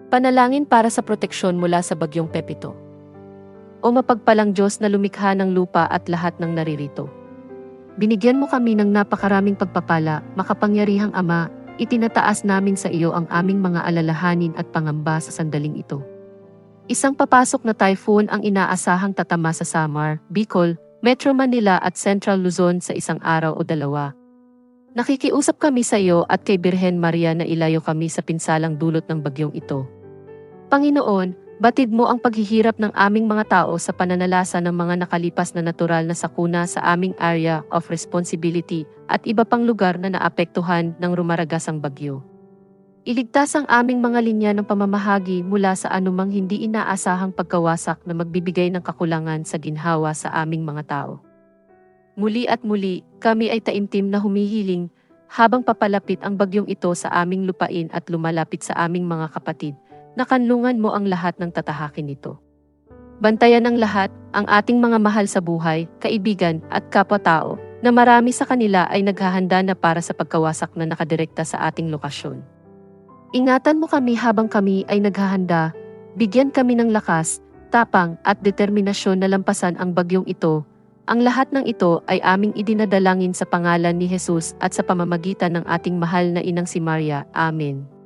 Panalangin para sa proteksyon mula sa bagyong Pepito. O mapagpalang Diyos na lumikha ng lupa at lahat ng naririto. Binigyan mo kami ng napakaraming pagpapala, makapangyarihang Ama, itinataas namin sa iyo ang aming mga alalahanin at pangamba sa sandaling ito. Isang papasok na typhoon ang inaasahang tatama sa Samar, Bicol, Metro Manila at Central Luzon sa isang araw o dalawa. Nakikiusap kami sa iyo at kay Birhen Maria na ilayo kami sa pinsalang dulot ng bagyong ito. Panginoon, batid mo ang paghihirap ng aming mga tao sa pananalasa ng mga nakalipas na natural na sakuna sa aming area of responsibility at iba pang lugar na naapektuhan ng rumaragasang bagyo. Iligtas ang aming mga linya ng pamamahagi mula sa anumang hindi inaasahang pagkawasak na magbibigay ng kakulangan sa ginhawa sa aming mga tao. Muli at muli, kami ay taimtim na humihiling habang papalapit ang bagyong ito sa aming lupain at lumalapit sa aming mga kapatid. Nakanlungan mo ang lahat ng tatahakin nito. Bantayan ng lahat, ang ating mga mahal sa buhay, kaibigan at kapwa-tao, na marami sa kanila ay naghahanda na para sa pagkawasak na nakadirekta sa ating lokasyon. Ingatan mo kami habang kami ay naghahanda, bigyan kami ng lakas, tapang at determinasyon na lampasan ang bagyong ito. Ang lahat ng ito ay aming idinadalangin sa pangalan ni Jesus at sa pamamagitan ng ating mahal na inang si Maria. Amen.